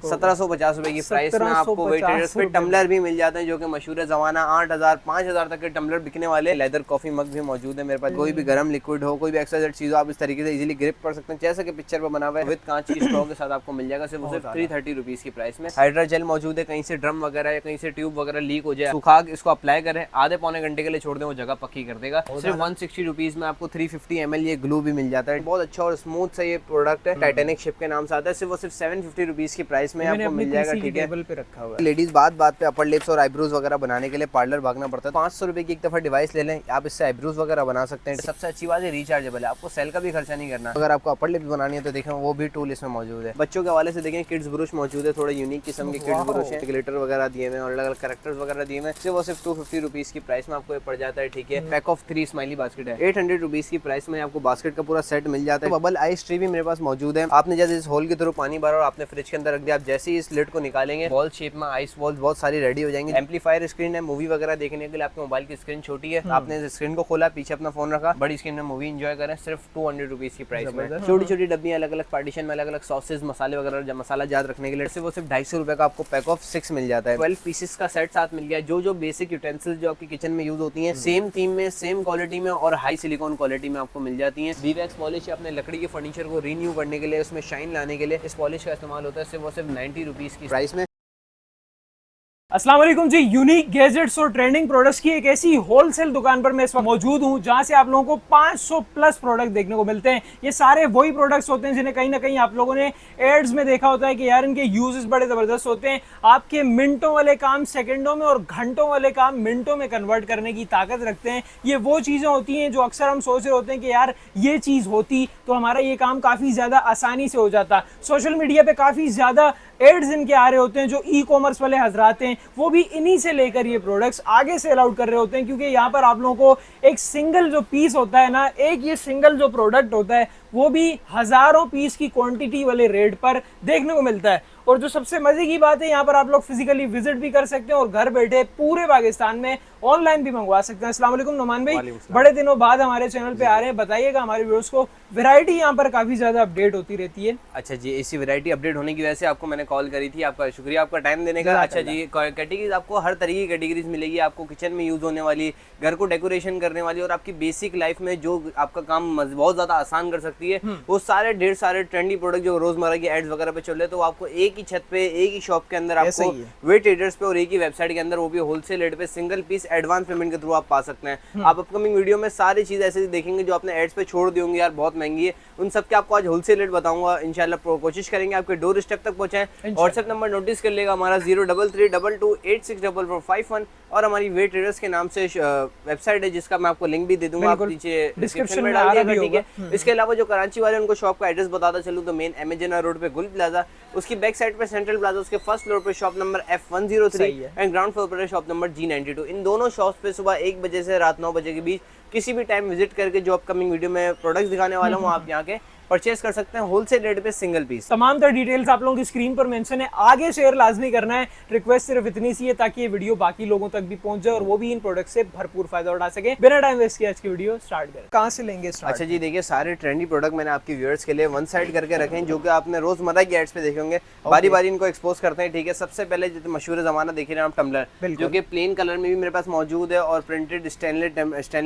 1750 रुपए की प्राइस में आपको वेटेडर्स पे टम्बलर भी मिल जाते हैं जो कि मशहूर है। जमाना 8000 5000 तक के टम्बलर बिकने वाले। लेदर कॉफी मग भी मौजूद है मेरे पास। कोई भी गर्म लिक्विड हो, कोई भी एक्सरसाइज चीज हो, आप इस तरीके से इजीली ग्रिप कर सकते हैं जैसे कि पिक्चर पर बना हुआ है। विद कांच की स्ट्रॉ के साथ आपको मिल जाएगा सिर्फ 330 रुपीज की प्राइस में। हाइड्रा जेल मौजूद है। कहीं से ड्रम वगैरह या कहीं से ट्यूब वगैरह लीक हो जाए, सुखा इसको अप्लाई करें, आधे पौने घंटे के लिए छोड़ दें, वो जगह पक्की कर देगा। सिर्फ 160 रुपीज में आपको 350 ml ये ग्लू भी मिल जाता है। बहुत अच्छा और स्मूथ सा ये प्रोडक्ट है। टाइटेनिक शिप के नाम से आता है। सिर्फ 750 रुपीज की प्राइस में आपको मिल जाएगा। ठीक है, टेबल पे रखा हुआ है। लेडीज बात पे अपर लिप्स और आईब्रोज वगैरह बनाने के लिए पार्लर भागना पड़ता है। 500 रुपए की एक दफा डिवाइस ले लें, आप इससे आईब्रोज वगैरह बना सकते हैं। सबसे अच्छी बात है रिचार्जेबल है, आपको सेल का भी खर्चा नहीं करना। अगर आपको अपर लिप्स बनानी है तो देखें वो भी टूल इसमें मौजूद है। बच्चों के हवाले से देखें किड्स ब्रश मौजूद है। थोड़े यूनिक किस्म के किड्स ब्रश है। ग्लिटर वगैरह दिए हुए और अलग अलग कैरेक्टर्स वगैरह दिए हुए। सिर्फ 250 रुपीज की प्राइस में आपको ये पड़ जाता है। ठीक है, पैक ऑफ 3 स्माइली बास्केट है। 800 रुपीज की प्राइस में आपको बास्केट का पूरा सेट मिल जाता है। बबल आइस ट्री भी मेरे पास मौजूद है। आपने जैसे इस होल के थ्रू पानी भरा और आपने फ्रिज के अंदर रख दिया, आप जैसे ही इस लिड को निकालेंगे बॉल शेप में आइस बॉल बहुत सारी रेडी हो जाएंगी। एम्पलीफायर स्क्रीन है। मूवी वगैरह देखने के लिए आपके मोबाइल की स्क्रीन छोटी है, आपने स्क्रीन को खोला, पीछे अपना फोन रखा, बड़ी स्क्रीन में मूवी एंजॉय करें। सिर्फ 200 रुपीज की प्राइस में। छोटी छोटी डब्बियां अलग अलग पार्टीशन में अलग अलग सॉसेज मसाले वगैरह मसाला जात रखने के लिए सिर्फ 250 रुपए का आपको पैक ऑफ 6 मिल जाता है। 12 पीसेस का सेट साथ मिल गया। जो बेसिक यूटेंसिल्स जो आपकी किचन में यूज होती हैं सेम थीम में, सेम क्वालिटी में और हाई सिलिकॉन क्वालिटी में आपको मिल जाती है। वीवैक्स पॉलिश अपने लकड़ी के फर्नीचर को रीन्यू करने के लिए, उसमें शाइन लाने के लिए इस पॉलिश का इस्तेमाल होता है। सिर्फ 90 रुपीज की प्राइस में। अस्सलाम वालेकुम जी। यूनिक गैजेट्स और ट्रेंडिंग प्रोडक्ट्स की एक ऐसी होलसेल दुकान पर मैं इस वक्त मौजूद हूं जहां से आप लोगों को 500 प्लस प्रोडक्ट देखने को मिलते हैं। ये सारे वही प्रोडक्ट्स होते हैं जिन्हें कहीं ना कहीं आप लोगों ने एड्स में देखा होता है कि यार इनके यूजेस बड़े जबरदस्त होते हैं। आपके मिनटों वाले काम सेकंडों में और घंटों वाले काम मिनटों में कन्वर्ट करने की ताकत रखते हैं। ये वो चीजें होती हैं जो अक्सर हम सोच रहे होते हैं कि यार ये चीज होती तो हमारा ये काम काफी ज्यादा आसानी से हो जाता। सोशल मीडिया पे काफी ज्यादा एड्स इनके आ रहे होते हैं। जो ई कॉमर्स वाले हजरात हैं वो भी इन्हीं से लेकर ये प्रोडक्ट्स आगे सेल आउट कर रहे होते हैं, क्योंकि यहाँ पर आप लोगों को एक सिंगल जो पीस होता है ना, एक ये सिंगल जो प्रोडक्ट होता है वो भी हजारों पीस की क्वांटिटी वाले रेट पर देखने को मिलता है। और जो सबसे मजे की बात है, यहाँ पर आप लोग फिजिकली विजिट भी कर सकते हैं और घर बैठे पूरे पाकिस्तान में ऑनलाइन भी मंगवा सकते हैं। अस्सलाम वालेकुम नुमान भाई, बड़े दिनों बाद हमारे चैनल पे आ रहे हैं, बताइएगा हमारे व्यूअर्स को। वैरायटी यहाँ पर काफी ज्यादा अपडेट होती रहती है। अच्छा जी, इसी वैरायटी अपडेट होने की वजह से आपको मैंने कॉल करी थी। आपका शुक्रिया आपका टाइम देने का। अच्छा जी, कैटेगरीज आपको हर तरीके की कैटेगरीज मिलेगी। आपको किचन में यूज होने वाली, घर को डेकोरेशन करने वाली और आपकी बेसिक लाइफ में जो आपका काम बहुत ज्यादा आसान कर सकती है, वो सारे ढेर सारे ट्रेंडी प्रोडक्ट जो रोजमर्रा की एड्स वगैरह पे चल रहे हैं, तो आपको एक ही छत पे, एक ही शॉप के अंदर आपको वे ट्रेडर्स पे और एक ही वेबसाइट के अंदर, वो भी होलसेल रेट पे सिंगल पीस एडवांस पेमेंट के थ्रू आप पा सकते हैं। आप अपकमिंग वीडियो में सारी चीज ऐसे देखेंगे जो आपने एड्स पे छोड़ दी होंगी यार बहुत महंगी है, उन सब के आपको आज होलसेल रेट बताऊंगा। इंशाल्लाह कोशिश करेंगे आपके डोर स्टेप तक पहुंचाएं। व्हाट्सएप नंबर नोटिस कर लेगा हमारा 0332286451 और हमारी वे ट्रेडर्स के नाम से वेबसाइट है जिसका मैं आपको लिंक भी दे दूंगा, आप नीचे डिस्क्रिप्शन में डाल दिया। ठीक है, इसके अलावा जो कराची वाले उनको शॉप का एड्रेस बताता चलूं तो मेन एमेजन रोड पे गुल प्लाजा, उसकी बैक साइड पे सेंट्रल प्लाजा, उसके फर्स्ट फ्लोर पे shop number F103 and ground floor पर शॉप नंबर G92। इन दोनों शॉप्स पे सुबह 1 बजे से रात 9 बजे के बीच किसी भी टाइम विजिट करके जो अपकमिंग वीडियो में प्रोडक्ट्स दिखाने वाला हूँ आप यहाँ के परचेस कर सकते हैं होलसेल रेट पे सिंगल पीस। तमाम तरह डिटेल्स आप लोगों की स्क्रीन पर मेंशन है, आगे शेयर लाजमी करना है। रिक्वेस्ट सिर्फ इतनी सी है ताकि ये वीडियो बाकी लोगों तक भी पहुंच जाए और वो भी इन प्रोडक्ट से भरपूर फायदा उठा सके। बिना टाइम वेस्ट किए आज की वीडियो स्टार्ट करें। कहां से लेंगे स्टार्ट? अच्छा जी, देखिए सारे ट्रेंडी प्रोडक्ट मैंने आपके व्यूअर्स के लिए वन साइड करके रखे हैं जो कि आपने रोजमर्रा की एड्स पे देखे होंगे। बारी बारी इनको एक्सपोज करते हैं। ठीक है, सबसे पहले जो मशहूर जमाना देख रहे हैं आप टम्बलर, जो कि प्लेन कलर में भी मेरे पास मौजूद है और प्रिंटेड स्टेनले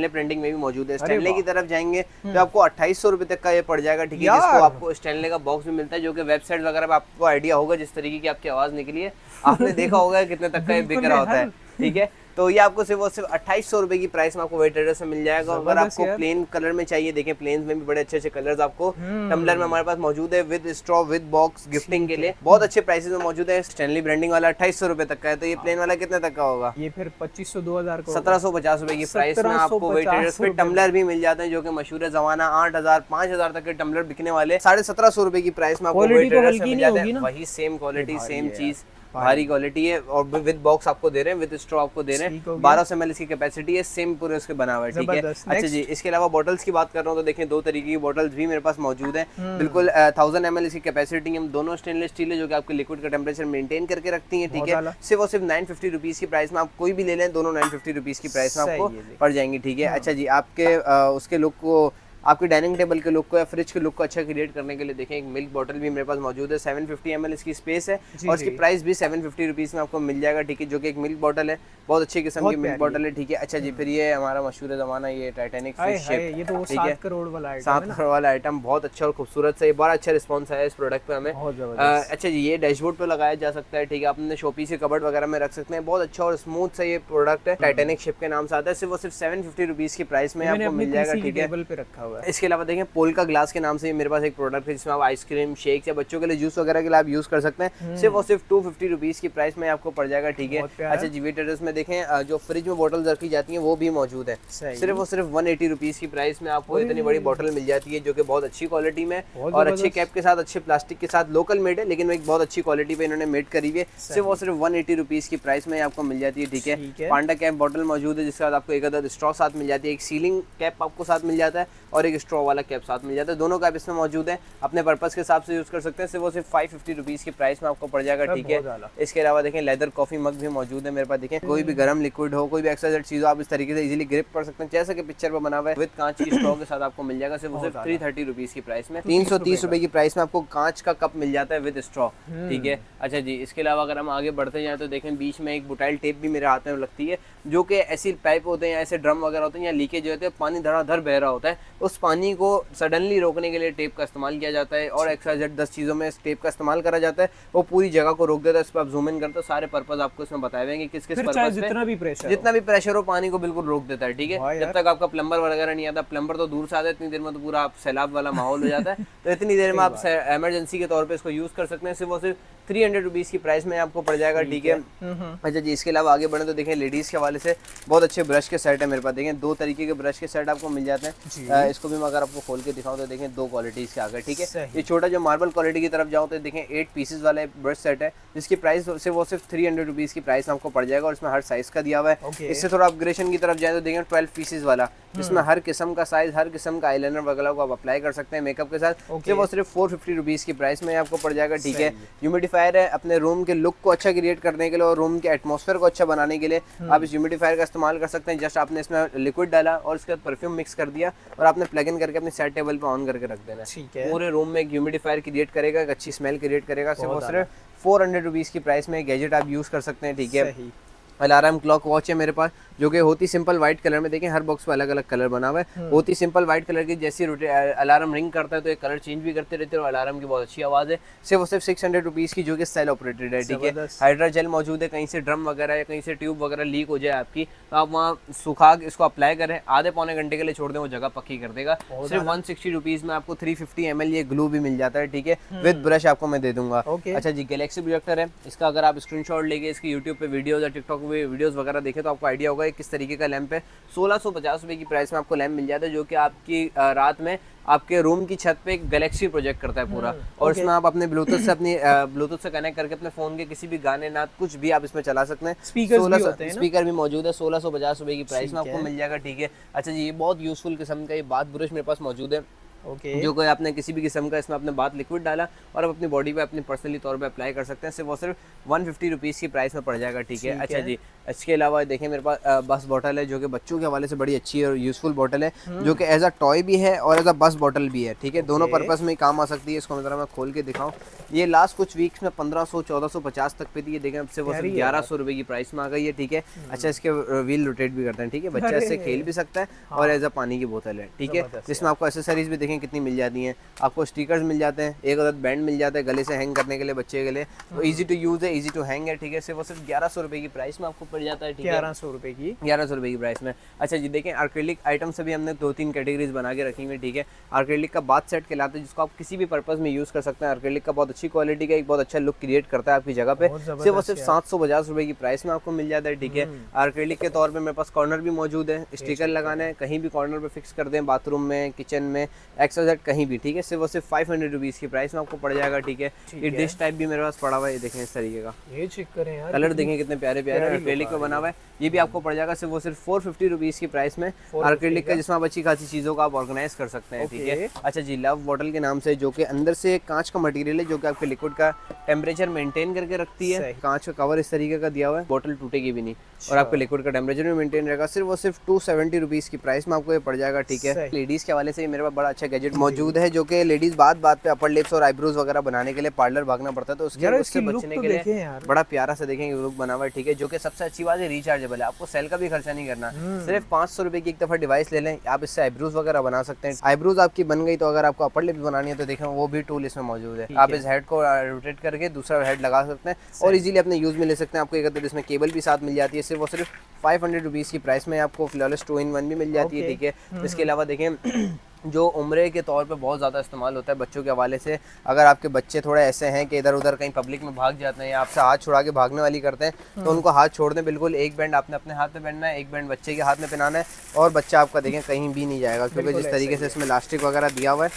प्रिंटिंग में भी मौजूद है। स्टेनले की तरफ जाएंगे तो आपको 2800 रुपए तक का ये पड़ जाएगा। ठीक है, जिसको आपको स्टेनले का बॉक्स भी मिलता है जो कि वेबसाइट वगैरह पे आपको आइडिया होगा जिस तरीके की आपकी आवाज निकली है, आपने देखा होगा कितने तक का ये बिक रहा होता है। ठीक है, तो ये आपको सिर्फ 2800 रुपए की प्राइस में आपको वे ट्रेडर्स से मिल जाएगा। अगर आपको प्लेन कलर में चाहिए, देखें प्लेन में भी बड़े अच्छे अच्छे कलर्स आपको टम्बलर में हमारे पास मौजूद है, with straw with box gifting के लिए बहुत अच्छे प्राइसेस में मौजूद है। स्टेनली ब्रांडिंग वाला 2800 रुपए तक का है, तो ये प्लेन वाला कितने तक का होगा? ये फिर 2500 2000 को 1750 रुपए की प्राइस में आपको वे ट्रेडर्स पे टम्बलर भी मिल जाते हैं जो कि मशहूर है। जमाना 8000 5000 तक के टम्बलर बिकने वाले 1750 रुपए की प्राइस में आपको वे ट्रेडर्स से मिल जाते हैं। वही सेम क्वालिटी सेम चीज, भारी क्वालिटी है और विद बॉक्स आपको दे रहे हैं, विद स्ट्रॉ आपको दे रहे हैं। 1200 ml इसकी कैपेसिटी है, सेम पूरे उसके बना हुआ है। ठीक है, अच्छा जी, इसके अलावा बॉटल्स की बात कर रहा हूँ तो देखिए 2 तरीके की बॉटल्स भी मेरे पास मौजूद है। बिल्कुल 1000 ml इसकी कैपेसिटी है, दोनों स्टेनलेस स्टील है जो कि आपके लिक्विड का टेम्परेचर मेंटेन करके रखती है। ठीक है, सिर्फ और सिर्फ 950 रुपीज की प्राइस में आप कोई भी ले लें, दोनों 950 रुपीज की प्राइस में आपको पड़ जाएंगी। ठीक है, अच्छा जी, आपके उसके लुक को आपकी डाइनिंग टेबल के लुक को या फ्रिज के लुक को अच्छा क्रिएट करने के लिए देखें एक मिल्क बॉटल भी मेरे पास मौजूद है। 750 ml इसकी स्पेस है और इसकी प्राइस भी 750 रुपीज़ में आपको मिल जाएगा, ठीक है, जो कि एक मिल्क बॉटल है, बहुत अच्छी किस्म की मिल्क बॉटल है, ठीक है। अच्छा जी, फिर ये हमारा मशहूर ज़माना ये टाइटैनिक फिश शिप, ये तो 7 करोड़ वाला आइटम, 7 करोड़ वाला आइटम, बहुत अच्छा और खूबसूरत सा, बड़ा अच्छा रिस्पॉन्स आया इस प्रोडक्ट पे हमें। अच्छा जी, ये डैशबोर्ड पे लगाया जा सकता है, ठीक है, आपने शोपीस के कबर्ड वगैरह में रख सकते हैं, बहुत अच्छा और स्मूथ सा ये प्रोडक्ट है, टाइटैनिक शिप के नाम से आता है। सिर्फ 750 रुपीज़ की प्राइस में आपको मिल जाएगा, ठीक है। पे रखा हुआ है। इसके अलावा देखें पोल का ग्लास के नाम से मेरे पास एक प्रोडक्ट है जिसमें आप आइसक्रीम शेक या बच्चों के लिए जूस वगैरह के लिए आप यूज कर सकते हैं। सिर्फ और सिर्फ 250 रुपीज़ की प्राइस में आपको पड़ जाएगा, ठीक है। अच्छा जी, वेटर्स में देखें जो फ्रिज में बोतल रखी जाती है वो भी मौजूद है, सिर्फ और सिर्फ 180 रुपीज़ की प्राइस में आपको इतनी बड़ी बोतल मिल जाती है, जो कि बहुत अच्छी क्वालिटी में और अच्छे कैप के साथ, अच्छे प्लास्टिक के साथ, लोकल मेड है लेकिन एक बहुत अच्छी क्वालिटी पे इन्होंने मेड करी हुई है। सिर्फ और सिर्फ 180 रुपीज़ की प्राइस में आपको मिल जाती है, ठीक है। पांडा कैप बॉटल मौजूद है जिसके साथ आपको एक अदद स्ट्रॉ साथ मिल जाती है, एक सीलिंग कैप आपको साथ मिल जाता है और एक स्ट्रॉ वाला कैप साथ मिल जाता है। दोनों कैप इसमें मौजूद है, अपने पर्पस के हिसाब से यूज कर सकते हैं। सिर्फ वो सिर्फ 550 रुपीज़ की प्राइस में आपको पड़ जाएगा, ठीक है। इसके अलावा देखें लेदर कॉफी मग भी मौजूद है मेरे पास, देखें कोई भी गर्म लिक्विड हो, कोई भी एक्स्ट्रा चीज़ हो, आप इस तरीके से इजीली ग्रिप कर सकते हैं, जैसे कि पिक्चर पर बना हुआ है, विद कांच की स्ट्रॉ के साथ आपको मिल जाएगा। सिर्फ 330 रुपीज़ की प्राइस में, 330 रुपए की प्राइस में आपको कांच का कप मिल जाता है विद स्ट्रॉ, ठीक है। अच्छा जी, इसके अलावा अगर हम आगे बढ़ते जाएं तो देखें बीच में एक बुटाइल टेप भी मेरे हाथ में लगती है, जो कि ऐसी पाइप होते हैं, ऐसे ड्रम वगैरह होते हैं, या लीकेज होते हैं, पानी धड़ाधड़ बह रहा होता है, उस पानी को सडनली रोकने के लिए टेप का इस्तेमाल किया जाता है और एक्स्ट्रा 10 चीज़ों में इस टेप का इस्तेमाल करा जाता है, वो पूरी जगह को रोक देता है। इस पर आप जूम इन करते हो, सारे पर्पस आपको इसमें बताए हुए हैं किस किस पर्पस पे, जितना भी प्रेशर हो पानी को बिल्कुल रोक देता है, ठीक है। जब तक आपका प्लम्बर वगैरह नहीं आता, प्लम्बर तो दूर से आता है, इतनी देर में तो पूरा आप सैलाब वाला माहौल हो जाता है, तो इतनी देर में आप इमरजेंसी के तौर पर इसको यूज़ कर सकते हैं। सिर्फ और सिर्फ 300 रुपीज़ की प्राइस में आपको पड़ जाएगा, ठीक है। अच्छा जी, इसके अलावा आगे बढ़े तो देखें लेडीज़ के हवाले से बहुत अच्छे ब्रश के सेट है मेरे पास, देखें 2 तरीके के ब्रश के सेट आपको मिल जाते हैं। इसको भी मैं अगर आपको खोल के दिखाऊं तो देखें 2 क्वालिटीज़ के आगे, ठीक है। ये छोटा जो मार्बल क्वालिटी की तरफ जाऊँ तो देखें 8 पीसेज वाला ब्रश सेट है, जिसकी प्राइस सिर्फ वो सिर्फ 300 रुपीज़ की प्राइस आपको पड़ जाएगा और इसमें हर साइज़ का दिया हुआ है। इससे थोड़ा अपग्रेडेशन की तरफ जाए तो देखें 12 पीसेज वाला, जिसमें हर किस्म का साइज़, हर किस्म का आईलाइनर वगैरह को आप अप्लाई कर सकते हैं मेकअप के साथ। सिर्फ वो सिर्फ 450 रुपीज़ की प्राइस में आपको पड़ जाएगा, ठीक है। ह्यूमिडिफायर है, अपने रूम के लुक को अच्छा क्रिएट करने के लिए और रूम के एटमॉस्फेयर को अच्छा बनाने के लिए आप इस ह्यूमिडिफायर का इस्तेमाल कर सकते हैं। जस्ट आपने इसमें लिक्विड डाला और उसके बाद परफ्यूम मिक्स कर दिया और आपने प्लग इन करके अपने सेट टेबल पे ऑन करके रख देना, ठीक है। पूरे रूम में एक ह्यूमिडिफायर क्रिएट करेगा, एक अच्छी स्मेल क्रिएट करेगा। सिर्फ और सिर्फ 400 रुपीज़ की प्राइस में गैजेट आप यूज़ कर सकते हैं, ठीक है। अलार्म क्लॉक वॉच है मेरे पास, जो कि होती सिंपल व्हाइट कलर में, देखें हर बॉक्स पे अलग अलग कलर बना हुआ है, होती सिंपल व्हाइट कलर की, जैसी अलार्म रिंग करता है तो ये कलर चेंज भी करते रहते हैं और अलार्म की बहुत अच्छी आवाज़ है। सिर्फ और सिर्फ 600 रुपीज़ की, जो कि सेल ऑपरेटेड है, ठीक है। हाइड्रा जेल मौजूद है, कहीं से ड्रम वगैरह या कहीं से ट्यूब वगैरह लीक हो जाए आपकी तो आप वहाँ सुखा इसको अप्लाई करें, आधे पौने घंटे के लिए छोड़ दें, वो जगह पक्की कर देगा। सिर्फ 160 रुपीज़ में आपको 350 ml ये ग्लू भी मिल जाता है, ठीक है, विद ब्रश आपको मैं दे दूंगा। अच्छा जी, गैलेक्सी प्रोजेक्टर है, इसका अगर आप स्क्रीनशॉट लेके इसकी यूट्यूब पे वीडियोज़ या टिकटॉक पे वीडियोज़ वगैरह देखें तो आपको आइडिया होगा किस तरीके का लैंप है। 1650 रुपये की प्राइस में आपको लैंप मिल जाता है, जो कि आपकी रात में आपके रूम की छत पे एक गैलेक्सी प्रोजेक्ट करता है पूरा, और इसमें आप अपने ब्लूटूथ से कनेक्ट करके अपने फोन के किसी भी गाने नात कुछ भी आप इसमें चला सकते हैं। स्पीकर भी मौजूद है, 1650 रुपये की प्राइस में आपको मिल जाएगा, ठीक है। अच्छा जी, ये बहुत यूजफुल किस्म का ये बाथ ब्रश मेरे पास मौजूद है, जो कि आपने किसी भी किस्म का इसमें अपने बाथ लिक्विड डाला और आप अपनी बॉडी पे अपनी पर्सनली तौर पे अप्लाई कर सकते हैं। सिर्फ वो सिर्फ 150 रुपीज़ की प्राइस में पड़ जाएगा, ठीक है। अच्छा जी, इसके अलावा देखें मेरे पास बस बॉटल है, जो कि बच्चों के हवाले से बड़ी अच्छी और यूज़फुल बॉटल है, जो कि एज अ टॉय भी है और एज अ बस बॉटल भी है, ठीक है। दोनों पर्पस में काम आ सकती है। इसको मैं खोल के दिखाऊँ, ये लास्ट कुछ वीक्स में 1500-1450 तक पे थी, ये देखें अब से वो सिर्फ 1100 रुपये की प्राइस में आ गई है, ठीक है। अच्छा, इसके व्हील रोटेट भी करते हैं, ठीक है, बच्चा इससे खेल भी सकता है और एज अ पानी की बोतल है, ठीक है, जिसमें आपको एसेसरीज भी देखें कितनी मिल जाती हैं। आपको स्टिकर्स मिल जाते हैं, एक अदद बैंड मिल जाता है गले से हैंग करने के लिए बच्चे के लिए, तो इजी टू यूज़ है, इजी टू हैंग है, ठीक है। सिर्फ 1100 रुपये की प्राइस में आपको पड़ जाता है, ठीक है, 1100 रुपये की प्राइस में। अच्छा जी, देखें एक्रिलिक आइटम से भी हमने 2-3 कैटेगरीज बना के रखी हुई, ठीक है। एक्रिलिक का बाथ सेट कहलाता है, जिसको आप किसी भी पर्पस में यूज़ कर सकते हैं। एक्रिलिक का बहुत अच्छी क्वालिटी का एक बहुत अच्छा लुक क्रिएट करता है आपकी जगह पे। सिर्फ 750 रुपये की प्राइस में आपको मिल जाता है, ठीक है। एक्रिलिक के तौर पर मेरे पास कॉर्नर भी मौजूद है, स्टिकर लगाना है, कहीं भी कॉर्नर पर फिक्स कर दें, बाथरूम में, किचन में, XYZ कहीं भी, ठीक है, सिर्फ और सिर्फ 500 रुपीज़ की प्राइस में आपको पड़ जाएगा, ठीक है। ये डिश टाइप भी मेरे पास पड़ा हुआ है, ये देखें इस तरीके का, ये चेक करें यार, कलर देखें कितने प्यारे प्यारे, एक्रेलिक पे बना हुआ है। ये भी आपको पड़ जाएगा सिर्फ वो सिर्फ 450 रुपीज़ की प्राइस में, एक्रेलिक का, जिसमें आप अच्छी खासी चीज़ों का आप ऑर्गेनाइज कर सकते हैं, ठीक है। अच्छा जी, लव बॉटल के नाम से, जो कि अंदर से कांच का मटेरियल है, जो कि आपके लिक्विड का टेम्परेचर मेंटेन करके रखती है। कांच का कवर इस तरीके का दिया हुआ है, बॉटल टूटेगी भी नहीं और आपके लिक्विड का टेम्परेचर भी मेंटेन रहेगा। सिर्फ वो सिर्फ 270 रुपीज़ की प्राइस में आपको ये पड़ जाएगा, ठीक है। लेडीज़ के हवाले से मेरे पास बड़ा अच्छा गैजेट मौजूद है, जो कि लेडीज़ बात पे अपर लिप्स और आईब्रोज वगैरह बनाने के लिए पार्लर भागना पड़ता है, तो उससे बचने के लिए बड़ा प्यारा सा देखेंगे लुक बना हुआ है, ठीक है। जो कि सबसे अच्छी बात है, रिचार्जेबल है, आपको सेल का भी खर्चा नहीं करना, सिर्फ 500 रुपए की एक दफ़ा डिवाइस ले लें, आप इससे आईब्रोज वगैरह बना सकते हैं। आईब्रोज आपकी बन गई तो अगर आपको अपर लिप्स बनानी है तो देखें वो भी टूल इसमें मौजूद है, आप इस हेड को रोटेट करके दूसरा हेड लगा सकते हैं और इजीली अपने यूज़ में ले सकते हैं। आपको एक इसमें केबल भी साथ मिल जाती है, सिर्फ और सिर्फ 500 रुपीज़ की प्राइस में आपको फ्लॉलेस 2-in-1 भी मिल जाती है, ठीक है। इसके अलावा देखें जो उम्रे के तौर पे बहुत ज़्यादा इस्तेमाल होता है बच्चों के हवाले से, अगर आपके बच्चे थोड़े ऐसे हैं कि इधर उधर कहीं पब्लिक में भाग जाते हैं या आपसे हाथ छुड़ा के भागने वाली करते हैं, तो उनको हाथ छोड़ दें बिल्कुल। एक बैंड आपने अपने हाथ में पहनना है, एक बैंड बच्चे के हाथ में पहनाना है और बच्चा आपका देखें कहीं भी नहीं जाएगा, क्योंकि जिस तरीके से इसमें इलास्टिक वगैरह दिया हुआ है,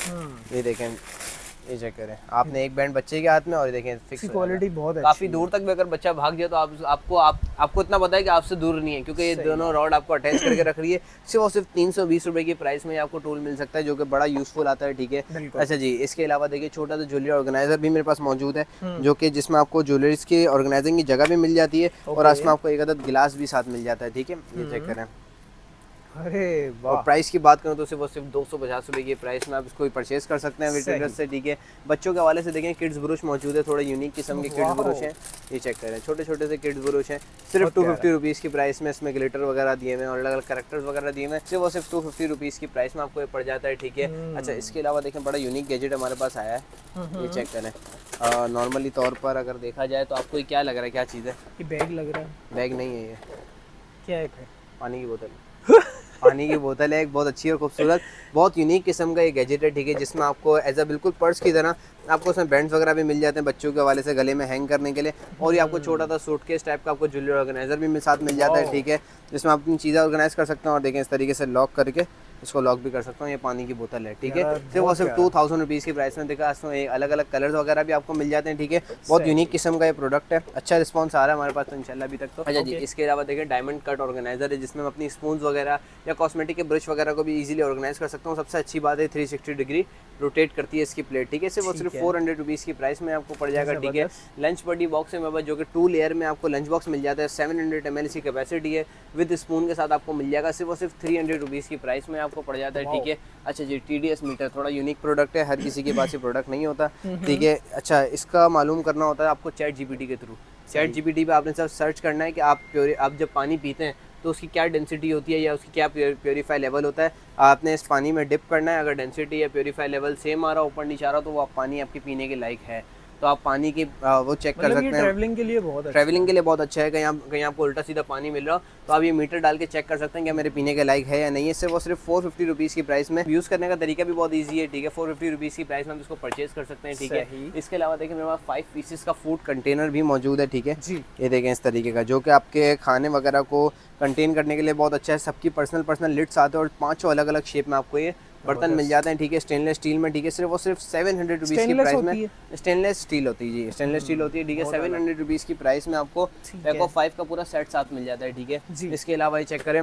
ये देखें, ये चेक करें, आपने एक बैंड बच्चे के हाथ में और देखें फिक्स क्वालिटी बहुत काफी दूर तक भी अगर बच्चा भाग जाए तो आपको इतना पता है कि आपसे दूर नहीं है, क्योंकि ये दोनों रॉड आपको अटैच करके रख रही है। सिर्फ और सिर्फ 320 रुपए की प्राइस में आपको टूल मिल सकता है, जो कि बड़ा यूजफुल आता है, ठीक है। अच्छा जी, इसके अलावा देखिए छोटा सा ज्वेलरी ऑर्गेनाइजर भी मेरे पास मौजूद है, जो कि जिसमें आपको ज्वेलरीज की ऑर्गेनाइजिंग की जगह भी मिल जाती है और इसमें आपको एक अदद गिलास भी साथ मिल जाता है, ठीक है। ये चेक करें। अरे वाह। और प्राइस की बात करूँ तो सिर्फ 250 रुपए की प्राइस में आप इसको परचेज कर सकते हैं रिटेलर से, ठीक है। बच्चों के हवाले से देखें किड्स ब्रुश मौजूद है, थोड़ा यूनिक किस्म के किड्स ब्रुश हैं, ये चेक करें, छोटे छोटे से किड्स ब्रुश हैं, सिर्फ 250 रुपीज़ की प्राइस में। इसमें ग्लिटर वगैरह दिए हुए हैं और अलग अलग कैरेक्टर्स वगैरह दिए हुए हैं, सिर्फ 250 रुपीज़ की प्राइस में आपको ये पड़ जाता है, ठीक है। अच्छा, इसके अलावा देखें बड़ा यूनिक गैजेट हमारे पास आया है, ये चेक करें। नॉर्मली तौर पर अगर देखा जाए तो आपको ये क्या लग रहा है, क्या चीज़ है? ये बैग लग रहा है। बैग नहीं है, ये क्या है? पानी की बोतल पानी की बोतल है, एक बहुत अच्छी और खूबसूरत बहुत यूनिक किस्म का ये गैजेट है, ठीक है, जिसमें आपको एज अ बिल्कुल पर्स की तरह आपको उसमें बैंड्स वगैरह भी मिल जाते हैं बच्चों के हवाले से गले में हैंग करने के लिए, और ये आपको छोटा सा सूटकेस टाइप का आपको ज्वेलरी ऑर्गेनाइजर भी साथ मिल जाता है, ठीक है, जिसमें आप अपनी चीज़ें ऑर्गेनाइज कर सकते हैं। और देखें इस तरीके से लॉक करके इसको लॉक भी कर सकता हूँ। ये पानी की बोतल है, ठीक है, सिर्फ 2000 रुपीज़ की प्राइस में। देखा इसमें अलग अलग कलर्स वगैरह भी आपको मिल जाते हैं, ठीक है, बहुत यूनिक किस्म का ये प्रोडक्ट है, अच्छा रिस्पॉन्स आ रहा है हमारे पास तो इंशाल्लाह अभी तक तो। अच्छा जी, इसके अलावा देखें डायमंड कट ऑर्गेनाइजर है, जिसमें मैं अपनी स्पून्स वगैरह या कॉस्मेटिक के ब्रश वगैरह को भी इजीली ऑर्गेनाइज कर सकता हूँ। सबसे अच्छी बात है 360 डिग्री रोटेट करती है इसकी प्लेट, ठीक है, सिर्फ 400 रुपीज़ की प्राइस में आपको पड़ जाएगा, ठीक है। लंच बडी बॉक्स है मेरे पास, जो कि 2 लेयर में आपको लंच बॉक्स मिल जाता है, 700 ml की कैपेसिटी है, विद स्पून के साथ आपको मिल जाएगा, सिर्फ 300 रुपीज़ की प्राइस में आपको पड़ जाता है, ठीक है। अच्छा जी, TDS मीटर थोड़ा यूनिक प्रोडक्ट है, हर किसी के पास ये प्रोडक्ट नहीं होता, ठीक है। अच्छा, इसका मालूम करना होता है आपको ChatGPT के थ्रू। ChatGPT पे आपने सब सर्च करना है कि आप जब पानी पीते हैं तो उसकी क्या डेंसिटी होती है या उसकी क्या प्योरीफाई लेवल होता है। आपने इस पानी में डिप करना है, अगर डेंसिटी या प्योरीफाई लेवल सेम आ रहा, ऊपर नीचे आ रहा, तो वो आप पानी आपके पीने के लायक है, तो आप पानी की वो चेक कर सकते हैं। ट्रैवलिंग के लिए बहुत अच्छा है, कहीं आपको उल्टा सीधा पानी मिल रहा तो आप ये मीटर डाल के चेक कर सकते हैं कि मेरे पीने के लायक है या नहीं है। सिर्फ 450 रुपीज़ की प्राइस में। यूज़ करने का तरीका भी बहुत ईजी है, ठीक है, 450 रुपीज़ की प्राइस में आप इसको परचेज कर सकते हैं, ठीक है। इसके अलावा देखिए मेरे पास 5 पीसेस का फूड कंटेनर भी मौजूद है, ठीक है जी। ये देखें इस तरीके का, जो कि आपके खाने वगैरह को कंटेन करने के लिए बहुत अच्छा है। सबकी पर्सनल लिड्स आते हैं और 5 अलग अलग शेप में आपको ये बर्तन मिल जाते हैं, ठीक है, स्टेनलेस स्टील में, ठीक है, सिर्फ 700 रुपीज़ की प्राइस में। स्टेनलेस स्टील होती है जी, स्टेनलेस स्टील होती है, ठीक है, 700 रुपीज़ की प्राइस में आपको पैक ऑफ 5 का पूरा सेट साथ मिल जाता है, ठीक है। इसके अलावा ये चेक करें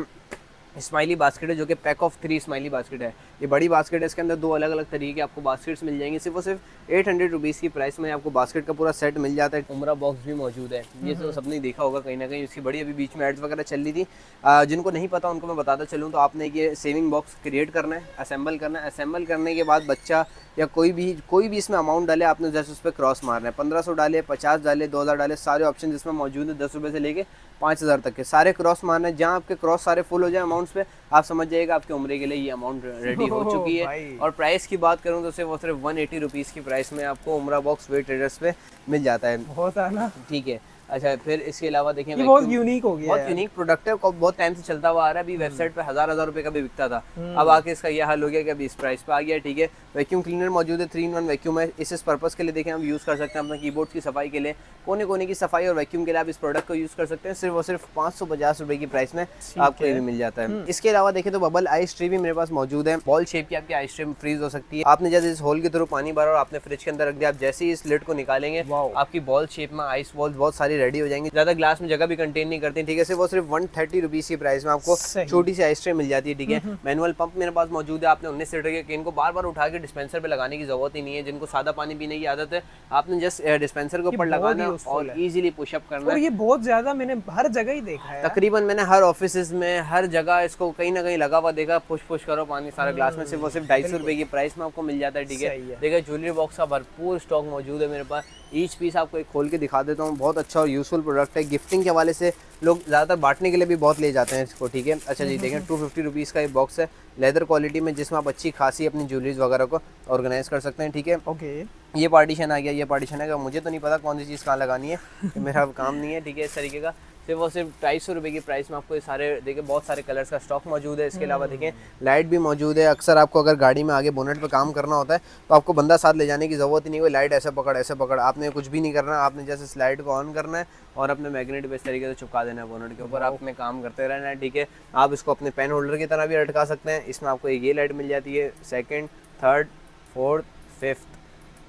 स्माइली बास्केट है, जो कि पैक ऑफ 3 स्माइली बास्केट है, ये बड़ी बास्केट है, इसके अंदर 2 अलग अलग तरीके के आपको बास्केट्स मिल जाएंगे, सिर्फ 800 रुपीज़ की प्राइस में आपको बास्केट का पूरा सेट मिल जाता है। उमरा बॉक्स भी मौजूद है, ये तो सबने देखा होगा कहीं ना कहीं, इसकी बड़ी अभी बीच में एड्स वगैरह चल रही थी, जिनको नहीं पता उनको मैं बताता चलूँ तो आपने ये सेविंग बॉक्स क्रिएट करना है, असेंबल करना है, असेंबल करने के बाद बच्चा या कोई भी इसमें अमाउंट डाले, आपने जैसे उस पर क्रॉस मारना है, 1500 डाले, 50 डाले, 2000 डाले, सारे ऑप्शन इसमें मौजूद है, 10 रुपये से लेके 5000 तक के सारे क्रॉस मारना है। जहाँ आपके क्रॉस सारे फुल हो जाए अमाउंट्स पे, आप समझ जाइएगा आपके उम्र के लिए ये अमाउंट रेडी हो चुकी है। और प्राइस की बात करूँ तो सिर्फ 180 रुपीज़ की प्राइस में आपको उम्रा बॉक्स वेट ट्रेडर्स पे मिल जाता है, बहुत आना, ठीक है। अच्छा फिर इसके अलावा देखें ये बहुत यूनिक हो गया, बहुत यूनिक प्रोडक्ट है, बहुत टाइम से चलता हुआ आ रहा है। अभी वेबसाइट पे हजार रुपए का भी बिकता था, अब आके इसका यह हाल हो गया कि अभी इस प्राइस पे आ गया। ठीक है, वैक्यूम क्लीनर मौजूद है, 3-in-1 वैक्यूम है। इस पर्पस के लिए देखें हम यूज़ कर सकते हैं अपने कीबोर्ड की सफाई के लिए, कोने कोने की सफाई और वैक्यूम के लिए आप इस प्रोडक्ट को यूज़ कर सकते हैं। सिर्फ और सिर्फ 550 रुपए की प्राइस में आपको ये भी मिल जाता है। इसके अलावा देखें तो बबल आइस ट्रे भी मेरे पास मौजूद है, बॉल शेप की आपकी आइस ट्रे फ्रीज हो सकती है। आपने जैसे इस होल के थ्रू पानी भरा और आपने फ्रिज के अंदर रख दिया, आप जैसे ही इस लिड को निकालेंगे आपकी बॉल शेप में आइस बॉल बहुत सारी रेडी हो जाएंगी। ज्यादा ग्लास में जगह भी कंटेन नहीं करती। ठीक है, सिर्फ वो सिर्फ 130 रुपीज की प्राइस में आपको छोटी सी आइस ट्रे मिल जाती है। ठीक है, मैनुअल पंप मेरे पास मौजूद है। आपने 19 लीटर के केन को बार बार उठा के डिस्पेंसर पे लगाने की जरूरत ही नहीं है। जिनको सादा पानी पीने की आदत है, आपने जस्ट डिस्पेंसर के ऊपर लगाना और इजीली पुशअप करना। और ये बहुत ज्यादा मैंने हर जगह ही देखा है, तकरीबन मैंने हर ऑफिस में हर जगह इसको कहीं ना कहीं लगा हुआ देखा। पुश करो पानी सारा ग्लास में, सिर्फ वो सिर्फ 250 रुपए की प्राइस में आपको मिल जाता है। ठीक है, देखिए ज्वेलरी बॉक्स का भरपूर स्टॉक मौजूद है मेरे पास। ईच पीस आपको एक खोल के दिखा देता हूँ, बहुत अच्छा और यूजफुल प्रोडक्ट है। गिफ्टिंग के हवाले से लोग ज़्यादातर बांटने के लिए भी बहुत ले जाते हैं इसको। ठीक है, अच्छा जी देखें 250 रुपीज़ का ये बॉक्स है, लेदर क्वालिटी में, जिसमें आप अच्छी खासी अपनी ज्वेलरीज वगैरह को ऑर्गेनाइज कर सकते हैं। ठीक है, ओके, ये पार्टीशन आ गया, ये पार्टीशन है, मुझे तो नहीं पता कौन सी चीज़ कहाँ लगानी है, मेरा काम नहीं है। ठीक है, इस तरीके का सिर्फ वो सिर्फ 250 रुपये की प्राइस में आपको ये सारे देखिए बहुत सारे कलर्स का स्टॉक मौजूद है। इसके अलावा देखें लाइट भी मौजूद है। अक्सर आपको अगर गाड़ी में आगे बोनेट पे काम करना होता है तो आपको बंदा साथ ले जाने की ज़रूरत ही नहीं है। लाइट ऐसे पकड़, आपने कुछ भी नहीं करना, आपने जैसे स्लाइड को ऑन करना है और अपने मैग्नेट पे इस तरीके से चिपका देना है बोनेट के ऊपर, आपने काम करते रहना है। ठीक है, आप इसको अपने पेन होल्डर की तरह भी लटका सकते हैं। इसमें आपको ये लाइट मिल जाती है, 2nd, 3rd, 4th, 5th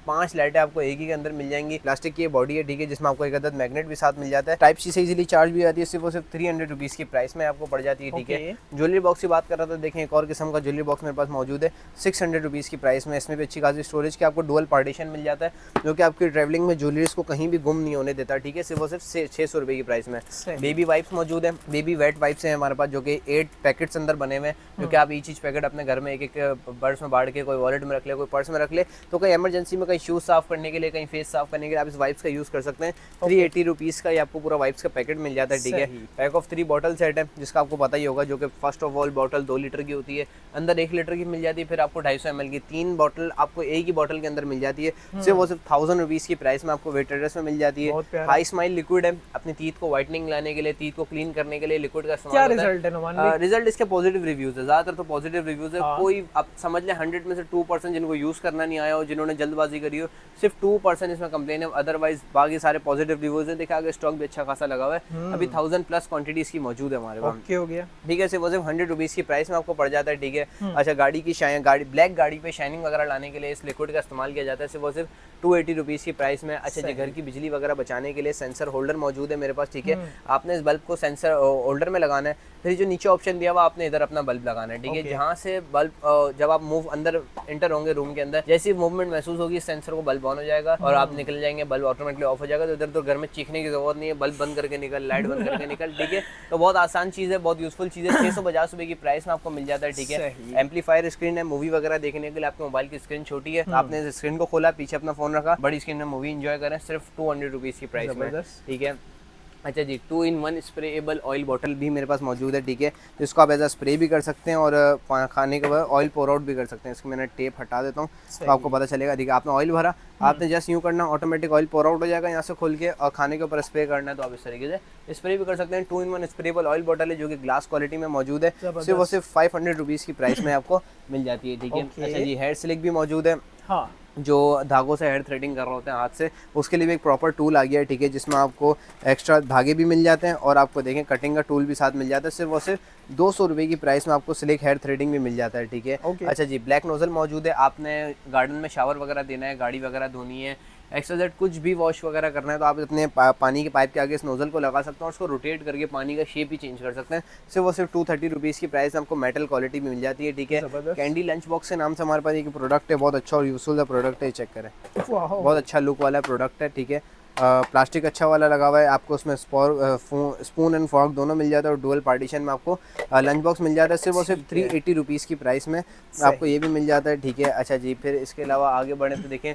5 लाइटें आपको एक ही के अंदर मिल जाएंगी। प्लास्टिक की ये बॉडी है। ठीक है, जिसमें आपको एक अदद मैग्नेट भी साथ मिल जाता है। टाइप सी से इजीली चार्ज भी आती है। सिर्फ वो सिर्फ 300 रुपीज़ की प्राइस में आपको पड़ जाती है। ठीक है, ज्वेलरी बॉक्स की बात कर रहा था, देखें एक और किस्म का ज्वेलरी बॉक्स मेरे पास मौजूद है 600 रुपीज़ की प्राइस में। इसमें भी अच्छी खासी स्टोरेज की आपको डुअल पार्टीशन मिल जाता है, जो कि आपकी ट्रैवलिंग में ज्वेलरीज को कहीं भी गुम नहीं होने देता। ठीक है, सिर्फ वो सिर्फ 600 रुपये की प्राइस में। बेबी वाइप्स मौजूद है, बेबी वेट वाइप्स हैं हमारे पास, जो कि 8 पैकेट्स अंदर बने हुए हैं, जो कि आप ईच पैकेट अपने घर में एक पर्स में बांट के, कोई वॉलेट में रख ले, कोई पर्स में रख ले, तो कहीं इमरजेंसी में कहीं शूज साफ करने के लिए, कहीं फेस साफ करने के लिए आप इस वाइप्स का यूज कर सकते हैं। 380 रुपीज़ का ये आपको पूरा वाइप्स का पैकेट मिल जाता है। ठीक है, पैक ऑफ 3 बॉटल सेट है, जिसका आपको पता ही होगा, जो कि first of all bottle 2 litre की होती है, अंदर 1 लीटर की मिल जाती है। फिर आपको 250 ml की 3 बॉटल आपको एक ही बॉटल के अंदर मिल जाती है। सिर्फ वो सिर्फ 1000 रुपीज़ की प्राइस में आपको वेट एड्रेस में मिल जाती है। हाई स्माइल लिक्विड है, अपनी टीथ को व्हाइटनिंग लाने के लिए, टीथ को क्लीन करने के लिए लिक्विड का इस्तेमाल होता है। रिजल्ट इसके पॉजिटिव रिव्यूज है, ज्यादातर तो पॉजिटिव रिव्यूज है। कोई आप समझ लें 100 में से 2% जिनको यूज करना नहीं आया हो, जिन्होंने जल्दबाजी करी हो, सिर्फ 2% इसमें कंप्लेन है, अदरवाइज बाकी सारे पॉजिटिव रिव्यूज है। देखा, स्टॉक भी अच्छा खासा लगा हुआ है। अभी 1000+ क्वांटिटीज की मौजूद है हमारे पास। हो गया। ठीक है, सिर्फ 100 रुपीज़ की प्राइस में आपको पड़ जाता है। ठीक है, अच्छा गाड़ी की ब्लैक गाड़ी पे शाइनिंग वगैरह लाने के लिए इस लिक्विड का इस्तेमाल किया जाता है। सिर्फ वो सिर्फ 280 रुपीज़ की प्राइस में। अच्छा जी, घर की बिजली वगैरह बचाने के लिए सेंसर होल्डर मौजूद है मेरे पास। ठीक है, आपने इस बल्ब को सेंसर होल्डर में लगाना है, फिर जो नीचे ऑप्शन दिया हुआ आपने इधर अपना बल्ब लगाना है। ठीक है, जहाँ से बल्ब जब आप मूव अंदर एंटर होंगे रूम के अंदर, जैसी मूवमेंट महसूस होगी सेंसर को बल्ब ऑन हो जाएगा और आप निकल जाएंगे, बल्ब ऑटोमेटिकली ऑफ हो जाएगा। तो इधर तो घर में चीखने की जरूरत नहीं है, बल्ब बंद करके निकल, लाइट बंद करके निकल। ठीक है, तो बहुत आसान चीज़ है, बहुत यूजफुल चीज़ है। 650 रुपये की प्राइस में आपको मिल जाता है। ठीक है, एम्पलीफायर स्क्रीन है, मूवी वगैरह देखने के लिए आपके मोबाइल की स्क्रीन छोटी है, आपने स्क्रीन को खोला, पीछे अपना फोन रखा, बड़ी स्क्रीन में मूवी एंजॉय करें, सिर्फ 200 रुपीज़ की प्राइस में। ठीक है, अच्छा जी, 2-in-1 स्प्रेएबल ऑयल बॉटल भी मेरे पास मौजूद है। ठीक है, जिसको आप एज अ स्प्रे भी कर सकते हैं और खाने के बाद ऑयल पोर आउट भी कर सकते हैं। इसको मैंने टेप हटा देता हूँ तो आपको पता चलेगा। ठीक है, आपने ऑयल भरा, आपने जस्ट यूँ करना, ऑटोमेटिक ऑयल पोर आउट हो जाएगा यहाँ से खोल के, और खाने के ऊपर स्प्रे करना है तो आप इस तरीके से स्प्रे भी कर सकते हैं। 2-in-1 स्प्रेएबल ऑयल बॉटल है, जो कि ग्लास क्वालिटी में मौजूद है। सिर्फ वो सिर्फ 500 रुपीज़ की प्राइस में आपको मिल जाती है। ठीक है, अच्छा जी, हेयर स्लिक भी मौजूद है। हाँ, जो धागों से हेयर थ्रेडिंग कर रहे होते हैं हाथ से, उसके लिए भी एक प्रॉपर टूल आ गया है। ठीक है, जिसमें आपको एक्स्ट्रा धागे भी मिल जाते हैं और आपको देखें कटिंग का टूल भी साथ मिल जाता है। सिर्फ वो सिर्फ 200 रुपये की प्राइस में आपको स्लिक हेयर थ्रेडिंग भी मिल जाता है। ठीक है, अच्छा जी, ब्लैक नोजल मौजूद है, आपने गार्डन में शावर वगैरह देना है, गाड़ी वगैरह धोनी है, एक्स्ट्रा कुछ भी वॉश वगैरह करना है, तो आप अपने पानी के पाइप के आगे इस नोजल को लगा सकते हैं और उसको रोटेट करके पानी का शेप भी चेंज कर सकते हैं। सिर्फ वो सिर्फ 230 रुपीज़ की प्राइस में आपको मेटल क्वालिटी भी मिल जाती है। ठीक है, कैंडी लंच बॉक्स के नाम से हमारे पास एक प्रोडक्ट है, बहुत अच्छा और यूजफुल प्रोडक्ट है, चेक करें, बहुत अच्छा लुक वाला प्रोडक्ट है। ठीक है, प्लास्टिक अच्छा वाला लगा हुआ है, आपको उसमें स्पून एंड फॉर्क दोनों मिल जाता है और डुअल पार्टीशन में आपको लंच बॉक्स मिल जाता है। सिर्फ और सिर्फ 380 रुपीज़ की प्राइस में आपको ये भी मिल जाता है। ठीक है, अच्छा जी, फिर इसके अलावा आगे बढ़े तो देखें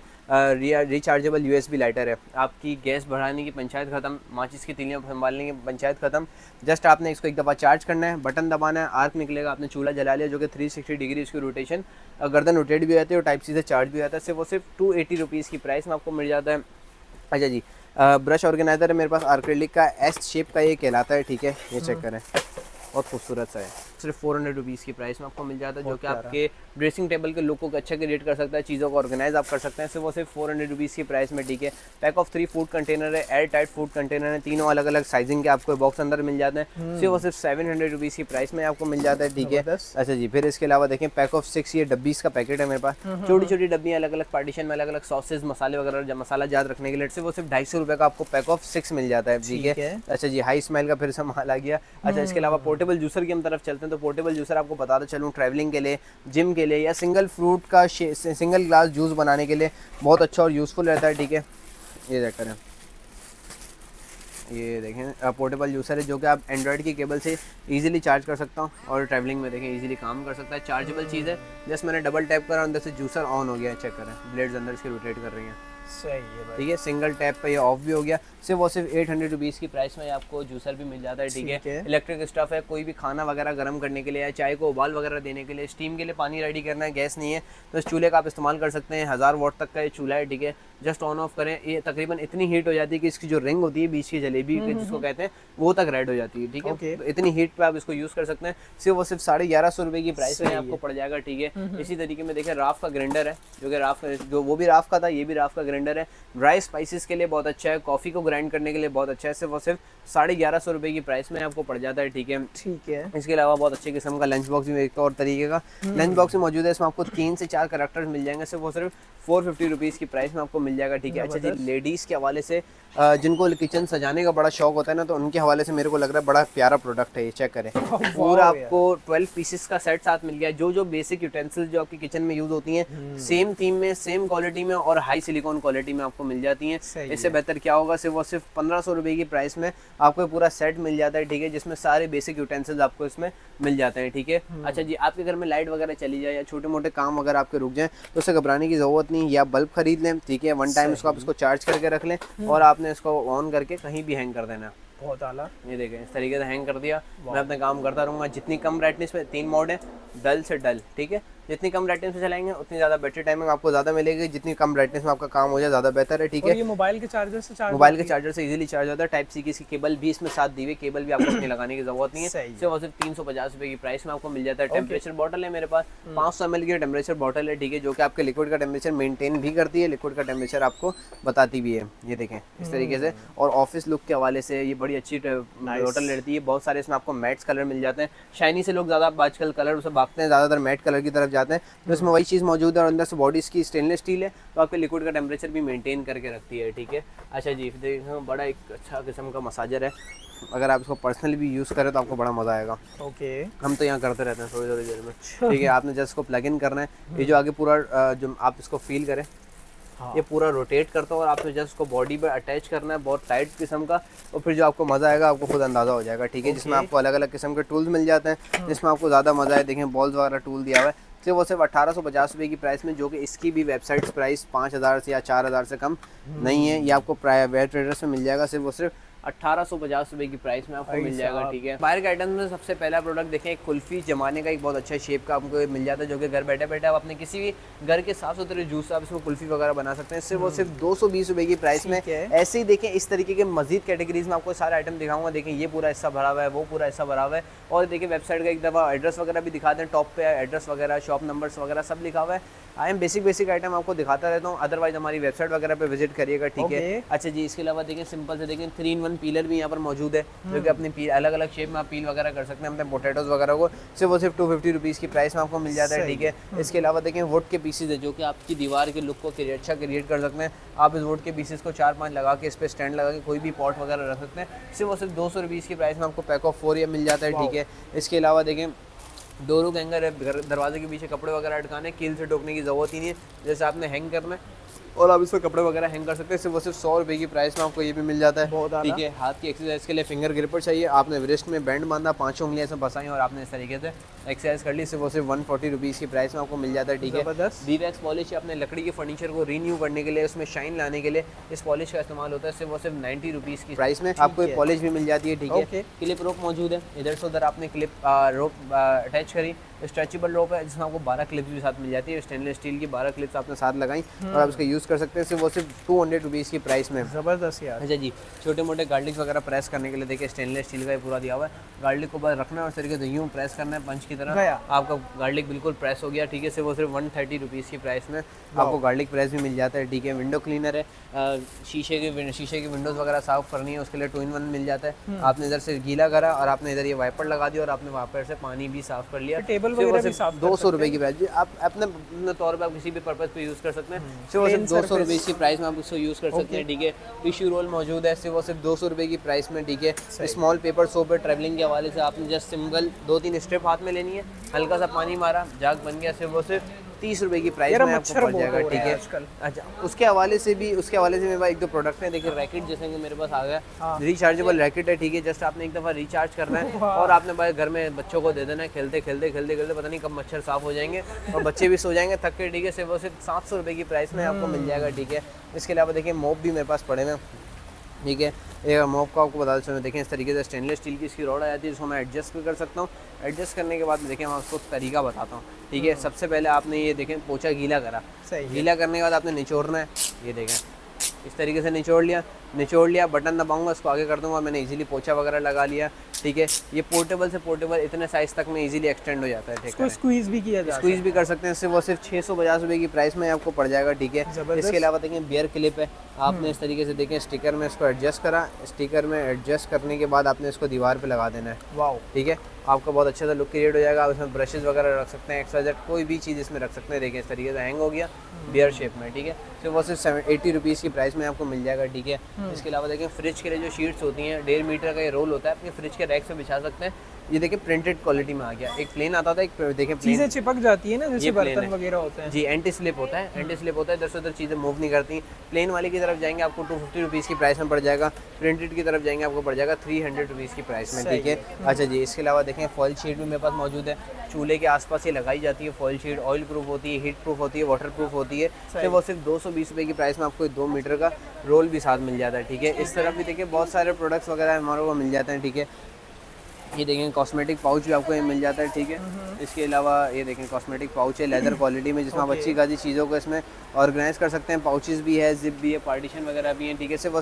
रिचार्जेबल USB लाइटर है। आपकी गैस बढ़ाने की पंचायत ख़त्म, माचिस की तीलियाँ संभालने की पंचायत ख़त्म, जस्ट आपने इसको एक दफ़ा चार्ज करना है, बटन दबाना है, आर्क निकलेगा, आपने चूल्हा जला लिया, जो कि 360 डिग्री इसकी रोटेशन, गर्दन रोटेट भी हो जाती है और टाइप सी से चार्ज भी हो जाता है। सिर्फ वो सिर्फ 280 रुपीज़ की प्राइस में आपको मिल जाता है। अच्छा जी, ब्रश ऑर्गेनाइजर है मेरे पास आर्क्रेलिक का, एस शेप का ये कहलाता है, ठीक है, ये चेक करें, बहुत खूबसूरत सा है। सिर्फ 400 रुपीज़ की प्राइस में आपको मिल जाता है, जो कि आपके ड्रेसिंग टेबल के लुक को अच्छा क्रिएट कर सकता है, चीज़ों को ऑर्गेनाइज आप कर सकते हैं। सिर्फ वो सिर्फ 400 रुपीज़ की प्राइस में, ठीक है। पैक ऑफ 3 फूड कंटेनर है, एयर टाइट फूड कंटेनर है, तीनों अलग अलग साइजिंग के आपको बॉक्स अंदर मिल जाते हैं। सिर्फ वो सिर्फ 700 रुपीज़ की प्राइस में आपको मिल जाता है, ठीक है। अच्छा जी, फिर इसके अलावा देखें पैक ऑफ 6 ये डब्बीज़ का पैकेट है मेरे पास, छोटी छोटी डब्बियाँ अलग अलग पार्टीशन में, अलग अलग सॉसेज मसाले वगैरह मसाला जात रखने के लिए, सिर्फ वो सिर्फ 250 रुपये का आपको पैक ऑफ 6 मिल जाता है, ठीक है। अच्छा जी, हाई स्माइल का फिर से माल आ गया। अच्छा, इसके अलावा पोर्टेबल जूसर की हम तरफ चलते हैं, तो पोर्टेबल जूसर आपको बताता चलूँ ट्रैवलिंग के लिए, जिम के लिए, या सिंगल फ्रूट का सिंगल ग्लास जूस बनाने के लिए बहुत अच्छा और यूज़फुल रहता है, ठीक है। ये चेक करें, ये देखें पोर्टेबल जूसर है, जो कि आप एंड्रॉयड की केबल से इजीली चार्ज कर सकता हूँ और ट्रैवलिंग में देखें इजीली काम कर सकता है। चार्जेबल चीज़ है, जस्ट मैंने डबल टैप करा, अंदर से जूसर ऑन हो गया है, चेक करें, ब्लेड्स अंदर इसके रोटेट कर रही हैं, सही है भाई, ठीक है। सिंगल टैप पे ये ऑफ भी हो गया। सिर्फ वो सिर्फ 800 रुपीज़ की प्राइस में आपको जूसर भी मिल जाता है, ठीक है। इलेक्ट्रिक स्टफ है, कोई भी खाना वगैरह गर्म करने के लिए या चाय को उबाल वगैरह देने के लिए, स्टीम के लिए पानी रेडी करना है, गैस नहीं है तो इस चूल्हे का आप इस्तेमाल कर सकते हैं। 1000 वाट तक का ये चूल्हा है, ठीक है। जस्ट ऑन ऑफ करें, ये तकरीबन इतनी हीट हो जाती है कि इसकी जो रिंग होती है बीच की जलेबी जिसको कहते हैं, वो तक रेड हो जाती है, ठीक है। तो इतनी हीट पे आप इसको यूज़ कर सकते हैं। सिर्फ वो सिर्फ 1150 रुपये की प्राइस में आपको पड़ जाएगा, ठीक है। इसी तरीके में देखें राफ का ग्राइंडर है, जो कि राफ का, जो वो भी राफ का था, ये भी राफ का ग्राइंडर है। ड्राई स्पाइसेस के लिए बहुत अच्छा है, कॉफ़ी को ग्राइंड करने के लिए बहुत अच्छा है। सिर्फ वो सिर्फ 1150 रुपये की प्राइस में आपको पड़ जाता है, ठीक है, ठीक है। इसके अलावा बहुत अच्छे किस्म का लंच बॉक्स भी एक और तरीके का लंच बॉक्स में मौजूद है, इसमें आपको 3 से 4 करैक्टर्स मिल जाएंगे। सिर्फ वो सिर्फ 450 रुपीज़ की प्राइस में आपको मिल जाएगा, ठीक है। अच्छा जी, लेडीज़ के हवाले से जिनको किचन सजाने का बड़ा शौक होता है ना, तो उनके हवाले से मेरे को लग रहा है बड़ा प्यारा प्रोडक्ट है ये, चेक करें। पूरा आपको 12 पीसेस का सेट साथ मिल गया, जो जो बेसिक यूटेंसिल्स जो आपकी किचन में यूज़ होती हैं, सेम थीम में, सेम क्वालिटी में और हाई सिलिकॉन क्वालिटी में आपको मिल जाती हैं। इससे बेहतर क्या होगा, सिर्फ वो सिर्फ 1500 रुपये की प्राइस में आपको पूरा सेट मिल जाता है, ठीक है, जिसमें सारे बेसिक यूटेंसिल्स आपको इसमें मिल जाते हैं, ठीक है। अच्छा जी, आपके घर में लाइट वगैरह चली जाए या छोटे मोटे काम अगर आपके रुक जाएं तो उससे घबराने की ज़रूरत नहीं, या बल्ब खरीद लें, ठीक है। वन टाइम इसको आप इसको चार्ज करके रख लें और आपने इसको ऑन करके कहीं भी हैंग कर देना। बहुत आला, ये देखें इस तरीके से हैंग कर दिया, मैं अपना काम करता रहूँगा। जितनी कम ब्राइटनेस में 3 मोड है, डल से डल, ठीक है। जितनी कम ब्राइटनेस में चलाएंगे उतनी ज़्यादा बैटरी टाइमिंग आपको ज़्यादा मिलेगी, जितनी कम ब्राइटनेस में आपका काम हो जाए ज़्यादा बेहतर है, ठीक है। ये मोबाइल के चार्जर से मोबाइल के चार्जर से इजीली चार्ज होता है। टाइप सी की इसकी केबल भी इसमें साथ दी हुई, केबल भी आपको अपनी लगाने की जरूरत नहीं है। सिर्फ 350 रुपये की प्राइस में आपको मिल जाता है। टेम्परेचर बॉटल है मेरे पास, 500 ml की टेम्परेचर बॉटल है, ठीक है, जो कि आपके लिक्विड का टेम्परेचर मेंटेन भी करती है, लिक्विड का टेम्परेचर आपको बताती भी है। ये देखें इस तरीके से, और ऑफिस लुक के हवाले से ये बड़ी अच्छी बॉटल रहती है। बहुत सारे इसमें आपको मैट्स कलर मिल जाते हैं, शाइनी से लोग ज़्यादा आजकल कलर उसे भागते हैं, ज़्यादातर मैट कलर की तरफ जाते हैं, तो इसमें वही चीज़ मौजूद है। और अंदर से बॉडी इसकी स्टेनलेस स्टील है, तो आपके लिक्विड का टेम्परेचर भी मेंटेन करके रखती है, ठीक है। अच्छा जी, देखो बड़ा एक अच्छा किस्म का मसाजर है, अगर आप इसको पर्सनली भी यूज़ करें तो आपको बड़ा मज़ा आएगा। ओके, हम तो यहाँ करते रहते हैं थोड़ी थोड़ी देर में, ठीक है। आपने जस्ट इसको प्लग इन करना है, ये जो आगे पूरा जो आप इसको फील करें, ये पूरा रोटेट करता है और आपने जस्ट उसको बॉडी पर अटैच करना है, बहुत टाइट किस्म का, और फिर जो आपको मज़ा आएगा आपको खुद अंदाज़ा हो जाएगा, ठीक है। जिसमें आपको अलग अलग किस्म के टूल्स मिल जाते हैं, जिसमें आपको ज़्यादा मज़ा है। देखें बॉल्स वगैरह टूल दिया हुआ है, सिर्फ वो सिर्फ 1850 रुपये की प्राइस में, जो कि इसकी भी वेबसाइट प्राइस 5000 से या 4000 से कम नहीं है। ये आपको वेब ट्रेडर्स में मिल जाएगा, सिर्फ वो सिर्फ 1850 रुपये की प्राइस में आपको मिल जाएगा, ठीक है। बाहर के आइटम में सबसे पहला प्रोडक्ट देखें, एक कुल्फ़ी जमाने का एक बहुत अच्छा शेप का आपको मिल जाता है, जो कि घर बैठे बैठे आप अपने किसी भी घर के साफ सुथरे जूस आप इसमें कुल्फ़ी वगैरह बना सकते हैं। सिर्फ वो सिर्फ 220 रुपये की प्राइस में। ऐसे ही देखें इस तरीके के मजीद कैटेगरीज में आपको सारे आइटम दिखाऊंगा। देखें ये पूरा हिस्सा भरा हुआ है, वो पूरा हिस्सा भरा हुआ है, और देखिए वेबसाइट का एक दफ़ा एड्रेस वगैरह भी दिखाते हैं, टॉप पे एड्रेस वगैरह, शॉप नंबर्स वगैरह सब लिखा हुआ है। आई एम बेसिक आइटम आपको दिखाता रहता हूँ, अदरवाइज हमारी वेबसाइट वगैरह पे विजिट करिएगा, ठीक है। अच्छा जी, इसके अलावा देखें सिंपल से देखें 3-in-1 पीलर भी यहाँ पर मौजूद है, जो कि अपने अलग अलग शेप में आप पील वगैरह कर सकते हैं अपने पोटैटोज वगैरह को। सिर्फ वो सिर्फ 250 रुपीज़ की प्राइस में आपको मिल जाता है, ठीक है। इसके अलावा देखें वुड के पीसेज है, जो कि आपकी दीवार के लुक को अच्छा क्रिएट कर सकते हैं। आप इस वुड के पीसेस को 4-5 लगा के इस पर स्टैंड लगा के कोई भी पॉट वगैरह रख सकते हैं। सिर्फ वो सिर्फ 200 रुपीज़ की प्राइस में आपको पैक ऑफ 4 ये मिल जाता है, ठीक है। इसके अलावा देखें डोर हैंगर है, दरवाजे के पीछे कपड़े वगैरह अटकाने, कील से टोकने की ज़रूरत ही नहीं है, जैसे आपने हैंग करना है और आप इस पर कपड़े वगैरह हैंग कर सकते हैं। सिर्फ वो सिर्फ 100 रुपये की प्राइस में आपको ये भी मिल जाता है, ठीक है। हाथ की एक्सरसाइज के लिए फिंगर ग्रिपर चाहिए, आपने रिस्ट में बैंड बांधा, 5 उंगलियां इसमें फंसाई और आपने इस तरीके से एक्सरसाइज कर ली। सिर्फ वो सिर्फ 140 रुपीज़ की प्राइस में आपको मिल जाता है, ठीक है। वी-वैक्स पॉलिश अपने लकड़ी के फर्नीचर को रीन्यू करने के लिए, उसमें शाइन लाने के लिए इस पॉलिश का इस्तेमाल होता है। सिर्फ वो सिर्फ 90 रुपीज़ की प्राइस में आपको पॉलिश भी मिल जाती है, ठीक है। क्लिप रोप मौजूद है, इधर से उधर आपने क्लिप रोप अटैच करी, स्ट्रेचेबल रोप है जिसमें आपको 12 क्लिप्स भी साथ मिल जाती है। स्टेनलेस स्टील की 12 क्लिप्स आपने साथ लगाई और आप इसका यूज़ यूज़ कर सकते हैं, सिर्फ वो सिर्फ 200 रुपीज़ की प्राइस में। जबरदस्त यार। अच्छा जी, छोटे मोटे गार्लिक वगैरह प्रेस करने के लिए देखिए स्टेनलेस स्टील का ये पूरा दिया हुआ है। गार्लिक को बस रखना है और इस तरीके से यूँ प्रेस करना है पंच की तरह, गया। आपका गार्लिक बिल्कुल प्रेस हो गया। ठीक है, सिर्फ वो सिर्फ 130 रुपीज़ की प्राइस में आपको गार्लिक प्रेस भी मिल जाता है। ठीक है, विंडो क्लीनर है, शीशे की विंडोज़ वगैरह साफ़ करनी है उसके लिए 2-in-1 मिल जाता है। आपने इधर से गीला करा और आपने इधर ये वाइपर लगा दिया और आपने वाइपर से पानी भी साफ़ कर लिया। टेबल वगैरह भी साफ 200 रुपये की प्राइस, आप अपने तौर पर आप किसी भी पर्पज़ पे यूज़ कर सकते हैं। सिर्फ 200 रुपये की प्राइस में आप उसको यूज़ कर सकते हैं। ठीक है, टिश्यू रोल मौजूद है, सिर्फ 200 रुपये की प्राइस में। ठीक है, स्मॉल पेपर सोप है, ट्रैवलिंग के हवाले से आपने जस्ट सिंगल 2-3 स्ट्रिप हाथ में लेनी है, हल्का सा पानी मारा, जाग बन गया, सिर्फ 30 रुपये की प्राइस में आपको पड़ जाएगा। ठीक है, अच्छा उसके हवाले से भी मेरे पास 1-2 प्रोडक्ट हैं। देखिए रैकेट जैसे कि मेरे पास आ गया, रिचार्जेबल रैकेट है। ठीक है, जस्ट आपने एक दफ़ा रिचार्ज करना है और आपने भाई घर में बच्चों को दे देना है, खेलते खेलते पता नहीं कब मच्छर साफ हो जाएंगे और बच्चे भी सो जाएंगे थक के। ठीक है, सिर्फ 700 रुपये की प्राइस में आपको मिल जाएगा। ठीक है, इसके अलावा देखिए मोप भी मेरे पास पड़े हैं। ठीक है, ये मोप का आपको बता दें, देखें इस तरीके से स्टेनलेस स्टील की इसकी रॉड आ जाती है, जिसको मैं एडजस्ट भी कर सकता हूँ। एडजस्ट करने के बाद देखें मैं आपको तरीका बताता हूँ। ठीक है, सबसे पहले आपने ये देखें पोछा गीला करा, गीला करने के बाद आपने निचोड़ना है। ये देखें इस तरीके से निचोड़ लिया, बटन दबाऊंगा, इसको आगे कर दूंगा, मैंने इजीली पोछा वगैरह लगा लिया। ठीक है, ये पोर्टेबल से पोर्टेबल इतने साइज़ तक में इजीली एक्सटेंड हो जाता है। ठीक है, स्क्वीज़ भी किया जा स्क्वीज़ भी कर सकते हैं, सिर्फ 650 रुपये की प्राइस में आपको पड़ जाएगा। ठीक है, इसके अलावा देखें बियर क्लिप है, आपने इस तरीके से देखें स्टिकर में इसको एडजस्ट करा, स्टिकर में एडजस्ट करने के बाद आपने इसको दीवार पे लगा देना है। वाओ, ठीक है, आपका बहुत अच्छा सा लुक क्रिएट हो जाएगा। आप इसमें ब्रशेज़ वगैरह रख सकते हैं, एक्स्ट्रा कोई भी चीज़ इसमें रख सकते हैं। देखिए इस तरीके से हैंग हो गया बियर शेप में। ठीक है, सिर्फ 80 रुपीज़ की प्राइस में आपको मिल जाएगा। ठीक है, इसके अलावा देखें फ्रिज के लिए जो शीट्स होती हैं 1.5 मीटर का ये रोल होता है, अपने फ्रिज के रैक से बिछा सकते हैं। ये देखिए प्रिंटेड क्वालिटी में आ गया, एक प्लेन आता था, एक देखें चीज़ें चिपक जाती है ना, जैसे बर्तन वगैरह होते हैं। जी, एंटी स्लिप होता है, इधर से उधर चीज़ें मूव नहीं करती। प्लेन वाले की तरफ जाएंगे आपको 250 रुपीज़ की प्राइस में पड़ जाएगा, प्रिंटेड की तरफ जाएंगे आपको पड़ जाएगा 300 रुपीज़ की प्राइस में। ठीक है, अच्छा जी, इसके अलावा देखें फॉइल शीट भी मेरे पास मौजूद है, चूल्हे के आसपास ये लगाई जाती है। फॉइल शीट ऑयल प्रूफ होती है, हीट प्रूफ होती है, वाटर प्रूफ होती है। सिर्फ 220 रुपये की प्राइस में आपको 2 मीटर का रोल भी साथ मिल जाता है। ठीक है, इस तरफ भी देखिए बहुत सारे प्रोडक्ट्स वगैरह हमारे को मिल जाते हैं। ठीक है, ये देखें कॉस्मेटिक पाउच भी आपको ये मिल जाता है। ठीक है, इसके अलावा ये देखें कॉस्मेटिक पाउच है लेदर क्वालिटी में, जिसमें आप अच्छी खासी चीज़ों को इसमें ऑर्गेनाइज कर सकते हैं। पाउचेस भी है, जिप भी है, पार्टीशन वगैरह भी है। ठीक है, सिर्फ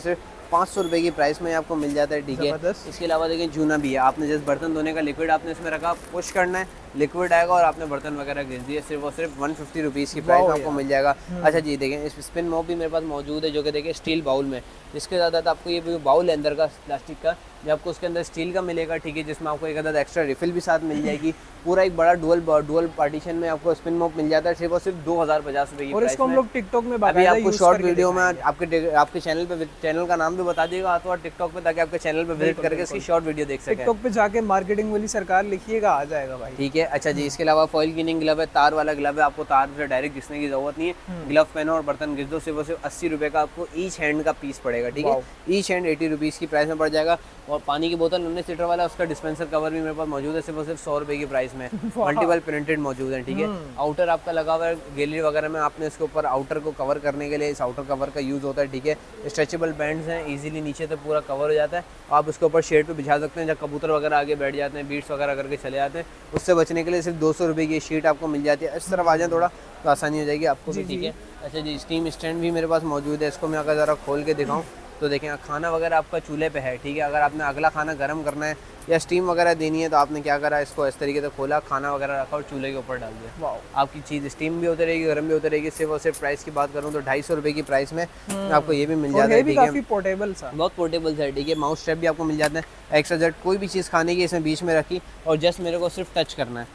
500 रुपये की प्राइस में आपको मिल जाता है। ठीक है, इसके अलावा देखें जूना भी है, आपने जैसे बर्तन धोने का लिक्विड आपने इसमें रखा, पुश करना है, लिक्विड आएगा और आपने बर्तन वगैरह घिस दिए, सिर्फ 150 रुपीज़ की प्राइस में आपको मिल जाएगा। अच्छा जी, देखें इस स्पिन मॉप भी मेरे पास मौजूद है, जो कि देखिए स्टील बाउल में, जिसके ज़्यादा आपको ये बाउल है अंदर का प्लास्टिक का, जो आपको उसके अंदर स्टील का मिलेगा। ठीक है, जिसमें आपको एक अदद एक्स्ट्रा रिफिल भी साथ मिल जाएगी। पूरा एक बड़ा डुअल पार्टीशन में आपको स्पिन मॉप मिल जाता है, सिर्फ 2050 रुपये की। और इसको हम लोग टिकटॉक में अभी आपको शॉर्ट वीडियो में आपके चैनल का नाम भी बता देगा अथवा टिकटॉक पे, ताकि आपके चैनल पे विजिट करके इसकी शॉर्ट वीडियो देख सकें। टिकटॉक पे जाके मार्केटिंग वाली सरकार लिखिएगा, आ जाएगा भाई। ठीक है, अच्छा जी, इसके अलावा फॉइल क्लीनिंग ग्लव है, तार वाला ग्लव है, आपको तार से डायरेक्ट घिसने की जरूरत नहीं है। ग्लव पहनो और बर्तन घिस दो, सिर्फ 80 रुपये का आपको ईच हैंड का पीस पड़ेगा। ठीक है, ईच हैंड 80 रुपीज़ की प्राइस में पड़ जाएगा। और पानी की बोतल 19 लीटर वाला उसका डिस्पेंसर कवर भी मेरे पास मौजूद है, सिर्फ 100 रुपये की प्राइस में। मल्टीपल प्रिंटेड मौजूद है। ठीक है, आउटर आपका लगा हुआ है, गैलरी वगैरह में आपने इसके ऊपर आउटर को कवर करने के लिए इस आउटर कवर का यूज़ होता है। ठीक है, स्ट्रेचेबल बैंड्स हैं, इजीली नीचे तक पूरा कवर हो जाता है। आप उसके ऊपर शेड पे बिछा सकते हैं, जब कबूतर वगैरह आगे बैठ जाते हैं, बीट्स वगैरह करके चले जाते हैं, उससे बचने के लिए सिर्फ 200 रुपये की शीट आपको मिल जाती है। इस तरफ आ जाए थोड़ा तो आसानी हो जाएगी आपको भी। ठीक है, अच्छा जी, स्टीम स्टैंड भी मेरे पास मौजूद है, इसको मैं अगर ज़रा खोल के दिखाऊँ तो देखें खाना वगैरह आपका चूल्हे पे है। ठीक है, अगर आपने अगला खाना गर्म करना है या स्टीम वगैरह देनी है तो आपने क्या करा, इसको इस तरीके से खोला, खाना वगैरह रखा और चूल्हे के ऊपर डाल दिया। आपकी चीज़ स्टीम भी होती रहेगी, गर्म भी होती रहेगी। सिर्फ और सिर्फ प्राइस की बात करूँ तो 250 रुपये की प्राइस में आपको ये भी मिल जाता है। ठीक है, काफी पोर्टेबल सा, बहुत पोर्टेबल सा है। ठीक है, माउस स्ट्रैप भी आपको मिल जाता है एक्स्ट्रा, कोई भी चीज़ खाने की इसमें बीच में रखी और जस्ट मेरे को सिर्फ टच करना है,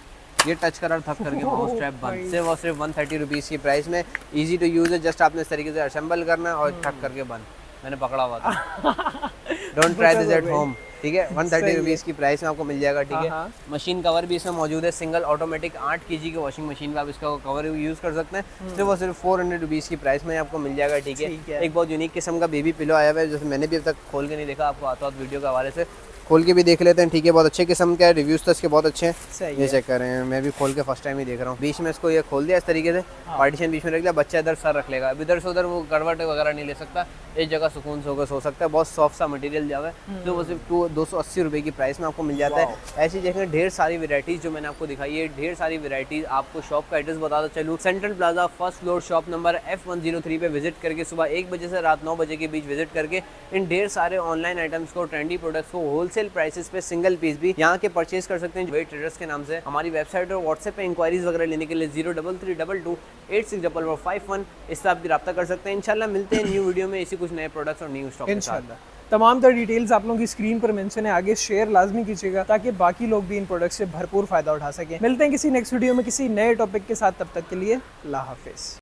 ये टच करा थक करके माउस स्ट्रैप बंद, सिर्फ और सिर्फ 130 रुपीज़ की प्राइस में। ईजी टू यूज़ है, जस्ट आपने इस तरीके से असेंबल करना है और ठक करके बंद। मैंने पकड़ा हुआ था, don't try this at home. ठीक है, 130 रुपीज़ की प्राइस में आपको मिल जाएगा। ठीक है, मशीन कवर भी इसमें मौजूद है, सिंगल ऑटोमेटिक 8 kg की वॉशिंग मशीन में आप इसका कवर यूज़ कर सकते हैं। सिर्फ और सिर्फ 400 रुपीज़ की प्राइस में आपको मिल जाएगा। ठीक है, एक बहुत यूनिक किस्म का बेबी पिलो आया हुआ है, जैसे मैंने भी अब तक खोल के नहीं देखा, आपको आता वीडियो के हवाले से खोल के भी देख लेते हैं, ठीक है। बहुत अच्छे किस्म का है, रिव्यूज तो इसके बहुत अच्छे हैं। सही ये है। चेक कर रहे हैं, मैं भी खोल के फर्स्ट टाइम ही देख रहा हूँ। बीच में इसको ये खोल दिया इस तरीके से, पार्टीशन बीच में रख दिया, बच्चा इधर सर रख लेगा, अब इधर से उधर वो करवट वगैरह नहीं ले सकता, एक जगह सुकून से होकर सो सकता है। बहुत सॉफ्ट सा मटेरियल जावा है, जो वो सिर्फ 280 रुपये की प्राइस में आपको मिल जाता है। ऐसी जगह ढेर सारी वेराइटीज़ जो मैंने आपको दिखाई है, ढेर सारी वेराइटीज़। आपको शॉप का एड्रेस बताता चलूँ, central plaza first floor shop number F103 पे विजिट करके सुबह 1 बजे से रात 9 बजे के बीच विजिट करके इन ढेर सारे ऑनलाइन आइटम्स को, ट्रेंडी प्रोडक्ट्स को होलसेल प्राइसेस पे सिंगल पीस भी यहाँ के परचेज कर सकते हैं वेट ट्रेडर्स के नाम से। हमारी वेबसाइट और व्हाट्सएप पे इंक्वायरीज वगैरह लेने के लिए 0332286451 इससे आप भी रब्ता कर सकते हैं। इंशाल्लाह मिलते हैं न्यू वीडियो में इसी कुछ नए प्रोडक्ट्स और न्यू स्टॉक के साथ। तमाम तर डिटेल्स आप लोगों की स्क्रीन पर मेंशन है, आगे शेयर लाजमी कीजिएगा ताकि बाकी लोग भी इन प्रोडक्ट्स से भरपूर फायदा उठा सकें। मिलते हैं किसी नेक्स्ट वीडियो में किसी नए टॉपिक के साथ, तब तक के लिए अल्लाह हाफिज़।